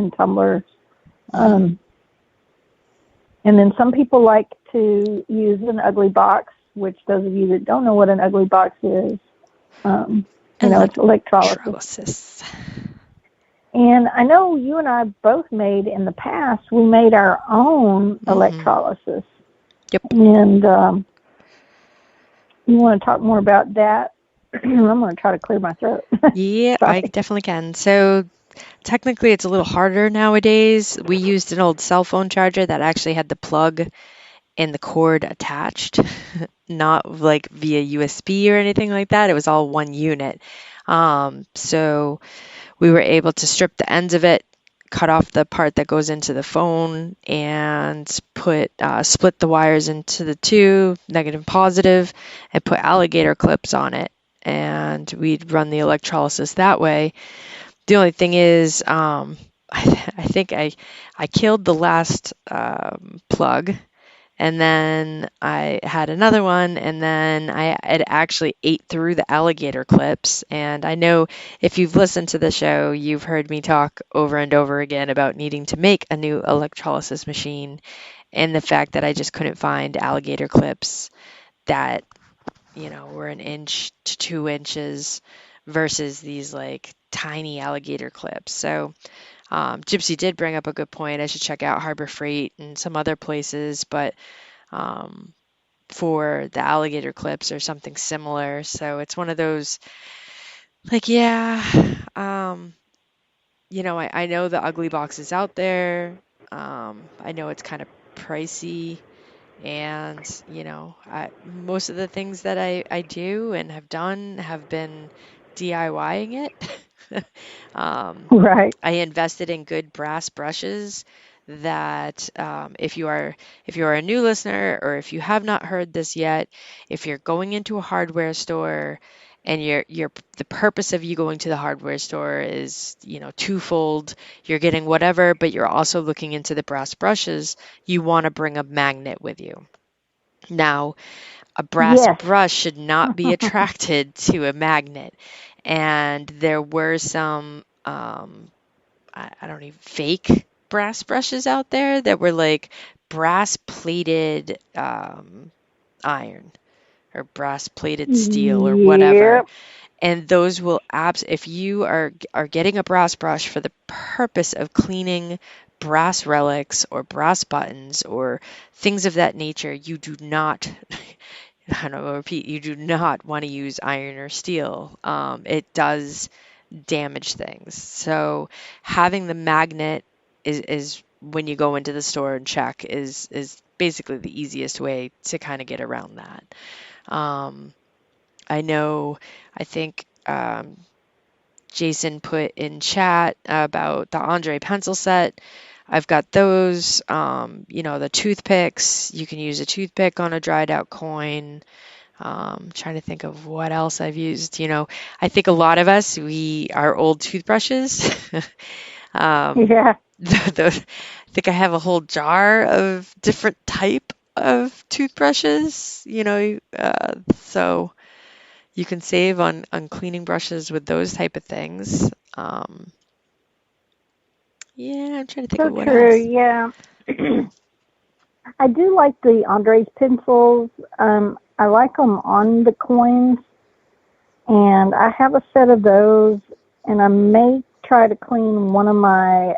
and tumblers. And then some people like to use an ugly box, which those of you that don't know what an ugly box is, it's electrolysis. And I know you and I both made in the past, we made our own electrolysis. Yep. And you want to talk more about that? I'm going to try to clear my throat. Yeah, I definitely can. So technically it's a little harder nowadays. We used an old cell phone charger that actually had the plug and the cord attached, not like via USB or anything like that. It was all one unit. So we were able to strip the ends of it, cut off the part that goes into the phone, and split the wires into the two, negative and positive, and put alligator clips on it. And we'd run the electrolysis that way. The only thing is, I think I killed the last plug, and then I had another one, and then it actually ate through the alligator clips. And I know if you've listened to the show, you've heard me talk over and over again about needing to make a new electrolysis machine, and the fact that I just couldn't find alligator clips that, were 1 inch to 2 inches versus these like tiny alligator clips. So Gypsy did bring up a good point. I should check out Harbor Freight and some other places, but for the alligator clips or something similar. So it's one of those, like, I know the ugly box is out there. I know it's kind of pricey, and most of the things that I do and have done have been DIYing it. Right. I invested in good brass brushes that if you are a new listener, or if you have not heard this yet, if you're going into a hardware store and the purpose of you going to the hardware store is twofold, you're getting whatever, but you're also looking into the brass brushes, you want to bring a magnet with you. Now, a brass brush should not be attracted to a magnet. And there were some, I don't even, fake brass brushes out there that were like brass plated iron or brass plated steel or whatever. And those will if you are getting a brass brush for the purpose of cleaning brass relics or brass buttons or things of that nature, you do not you do not want to use iron or steel. It does damage things. So having the magnet is when you go into the store and check is basically the easiest way to kind of get around that. I think Jason put in chat about the Andre pencil set. I've got those, the toothpicks. You can use a toothpick on a dried out coin. Trying to think of what else I've used. I think a lot of us, our old toothbrushes. I think I have a whole jar of different type of toothbrushes, so you can save on cleaning brushes with those type of things. I'm trying to think of what else. Yeah. I do like the Andre's pencils. I like them on the coins, and I have a set of those, and I may try to clean one of my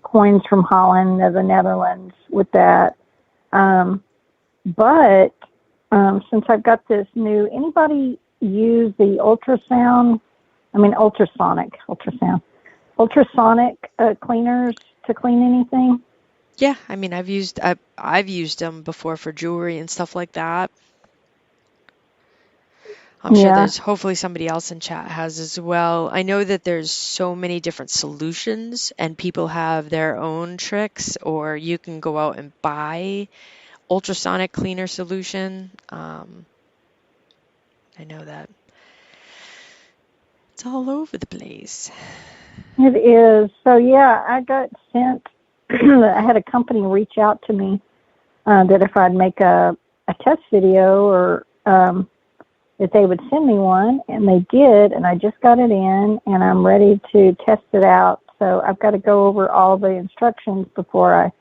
coins from Holland or the Netherlands with that. But since I've got this new, anybody use the ultrasonic cleaners to clean anything? Yeah, I mean, I've used them before for jewelry and stuff like that. I'm sure there's hopefully somebody else in chat has as well. I know that there's so many different solutions and people have their own tricks, or you can go out and buy ultrasonic cleaner solution. I know that it's all over the place. It is. So I got sent. I had a company reach out to me that if I'd make a test video or that they would send me one, and they did, and I just got it in, and I'm ready to test it out. So I've got to go over all the instructions before I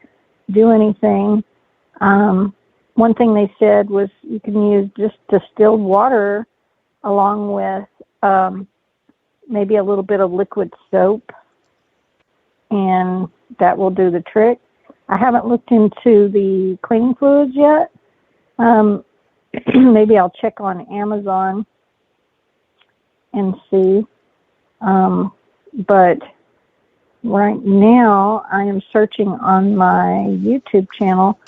do anything. One thing they said was you can use just distilled water along with maybe a little bit of liquid soap, and that will do the trick. I haven't looked into the cleaning fluids yet. Maybe I'll check on Amazon and see. But right now I am searching on my YouTube channel.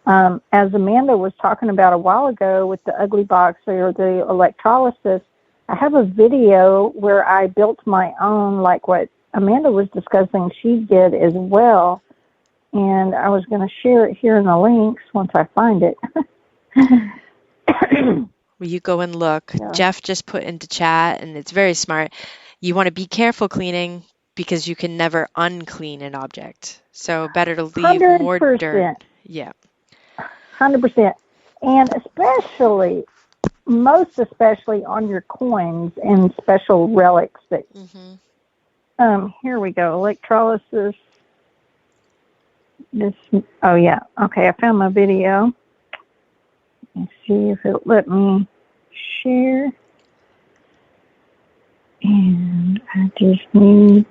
As Amanda was talking about a while ago with the Ugly Box or the electrolysis, I have a video where I built my own, like what Amanda was discussing, she did as well. And I was going to share it here in the links once I find it. Will you go and look? Yeah. Jeff just put into chat, and it's very smart. You want to be careful cleaning because you can never unclean an object. So better to leave 100%. more dirt. Yeah. 100%. And most especially on your coins and special relics that here we go. Electrolysis. Yeah. Okay, I found my video. Let's see if it'll let me share. And I just need...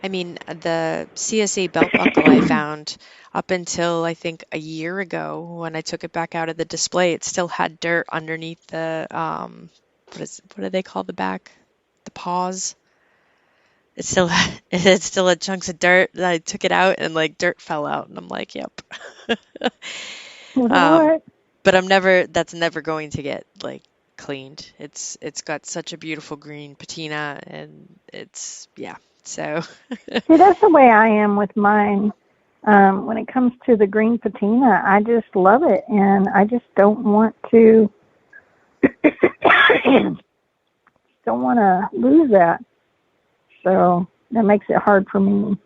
I mean, the CSA belt buckle I found up until I think a year ago when I took it back out of the display, it still had dirt underneath the, what do they call the back? The paws. It still had chunks of dirt. I took it out and like dirt fell out, and I'm like, yep. What? But that's never going to get like cleaned. It's got such a beautiful green patina, and it's, yeah. So see, that's the way I am with mine. When it comes to the green patina, I just love it, and I just don't want to lose that. So that makes it hard for me.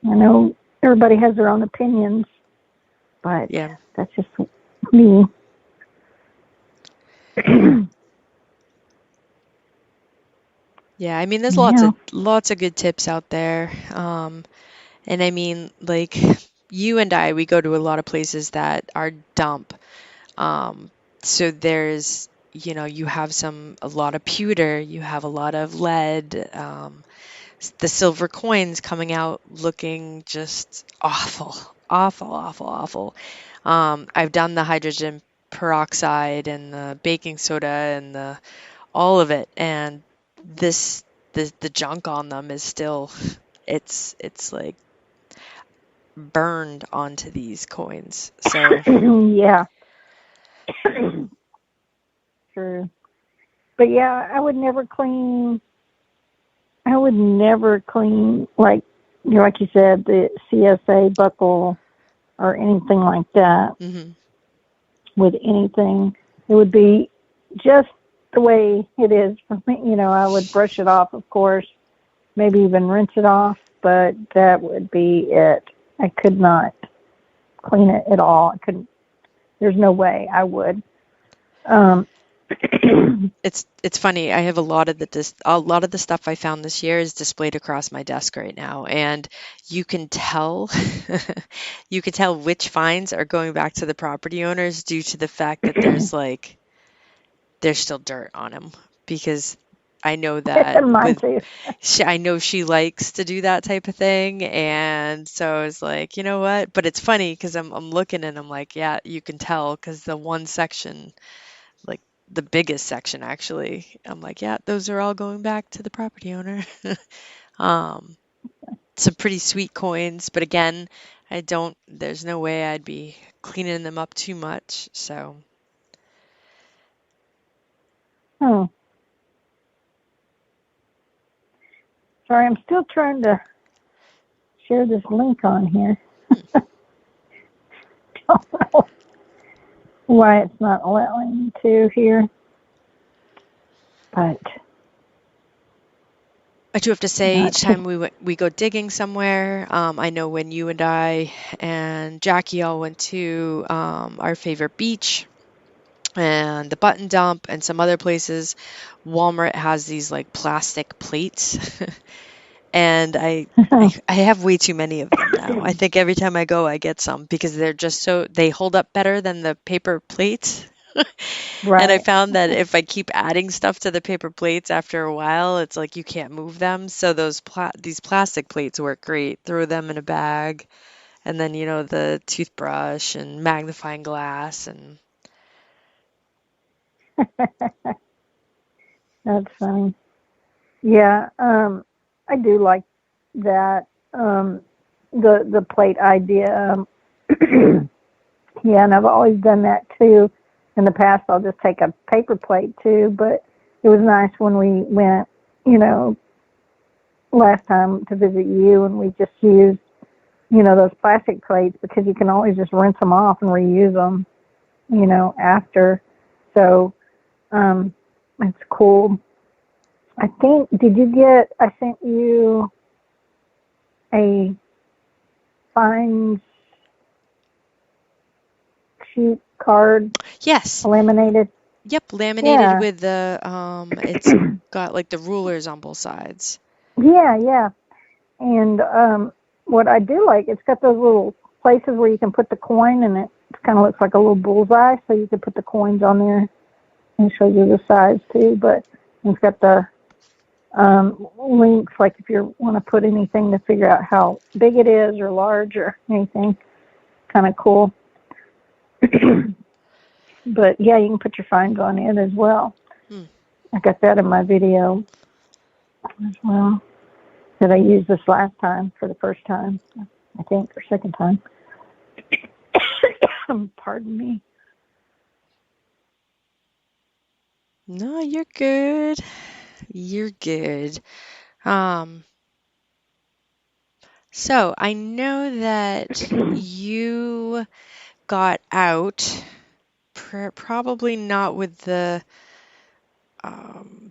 I know everybody has their own opinions, but yeah, that's just me. Yeah, I mean, there's lots of good tips out there. And I mean, like you and I, we go to a lot of places that are dump. So there's, you have a lot of pewter, you have a lot of lead, the silver coins coming out looking just awful, awful, awful, awful. I've done the hydrogen peroxide and the baking soda and all of it, and the junk on them is still, it's like burned onto these coins. So yeah. True. But yeah, I would never clean like you said, the CSA buckle or anything like that. With anything. It would be just the way it is for me. I would brush it off, of course, maybe even rinse it off, but that would be it. I could not clean it at all. There's no way I would. It's funny. I have a lot of the stuff I found this year is displayed across my desk right now, and you can tell which finds are going back to the property owners due to the fact that there's still dirt on them, because I know that I know she likes to do that type of thing, and so I was like, you know what? But it's funny because I'm looking and I'm like, yeah, you can tell because the one section, like the biggest section actually, I'm like, yeah, those are all going back to the property owner. Some pretty sweet coins, but again, there's no way I'd be cleaning them up too much, so. Oh. Sorry, I'm still trying to share this link on here. Don't know why it's not allowing me to here. But I do have to say, each time we go digging somewhere, I know when you and I and Jackie all went to our favorite beach, and the Button Dump and some other places, Walmart has these like plastic plates. And I have way too many of them now. I think every time I go, I get some because they're just they hold up better than the paper plates. And I Right. found that if I keep adding stuff to the paper plates after a while, it's like you can't move them. So these plastic plates work great. Throw them in a bag, and then the toothbrush and magnifying glass and That's funny. Yeah, I do like that. The plate idea. Yeah, and I've always done that too. In the past, I'll just take a paper plate too. But it was nice when we went, you know, last time to visit you, and we just used, those plastic plates because you can always just rinse them off and reuse them, after. So it's cool. I think, I sent you a fine sheet card, yes, laminated. yep, laminated Yeah, with the it's got like the rulers on both sides. yeah, yeah. And what I do like, it's got those little places where you can put the coin, and it kind of looks like a little bullseye, so you can put the coins on there and show you the size too. But it's got the links, like if you want to put anything to figure out how big it is or large or anything. Kind of cool. But yeah, you can put your finds on it as well. Hmm. I got that in my video as well that I used this last time for the first time, I think, or second time. Pardon me. No, you're good. You're good. Um, so I know that you got out, probably not with the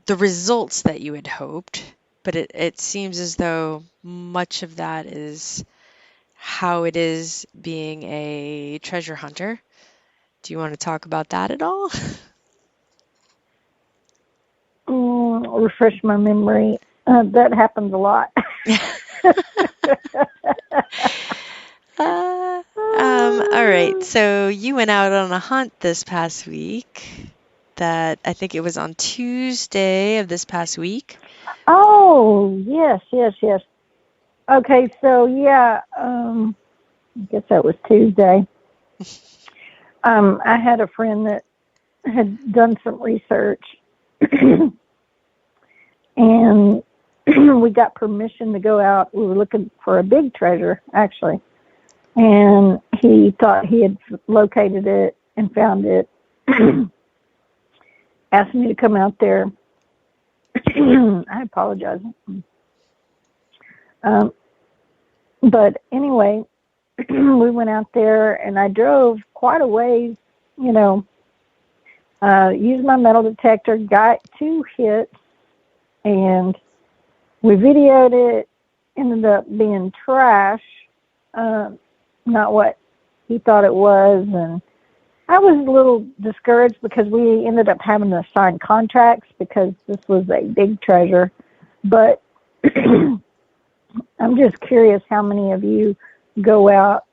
results that you had hoped, but it seems as though much of that is how it is being a treasure hunter. Do you want to talk about that at all? Refresh my memory. That happens a lot. All right. So you went out on a hunt this past week. That I think it was on Tuesday of this past week. Oh, yes, yes, yes. Okay, so yeah, I guess that was Tuesday. I had a friend that had done some research, and we got permission to go out. We were looking for a big treasure, actually, and he thought he had located it and found it. Asked me to come out there. I apologize. But anyway, we went out there, and I drove quite a ways, used my metal detector, got 2 hits, and we videoed it. Ended up being trash, not what he thought it was, and I was a little discouraged because we ended up having to sign contracts because this was a big treasure. But I'm just curious how many of you go out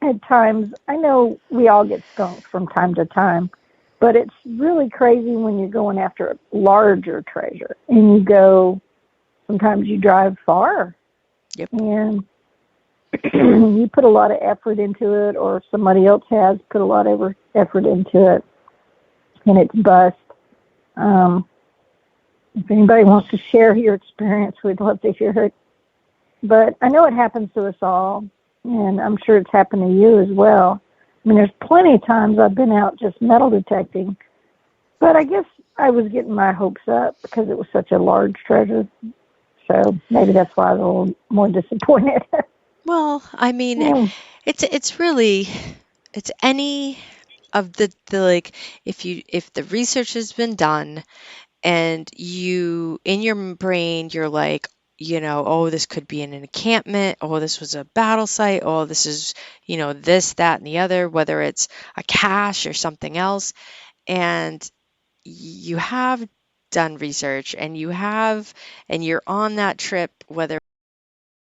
at times. I know we all get skunked from time to time, but it's really crazy when you're going after a larger treasure and sometimes you drive far. Yep. And you put a lot of effort into it, or somebody else has put a lot of effort into it, and it's bust. If anybody wants to share your experience, we'd love to hear it. But I know it happens to us all, and I'm sure it's happened to you as well. I mean, there's plenty of times I've been out just metal detecting, but I guess I was getting my hopes up because it was such a large treasure. So maybe that's why I was a little more disappointed. Well, I mean, it's really any of the like if the research has been done and you in your brain you're like, oh, this could be an encampment, oh, this was a battle site, oh, this is, this, that, and the other, whether it's a cache or something else. and you have done research and you're on that trip, whether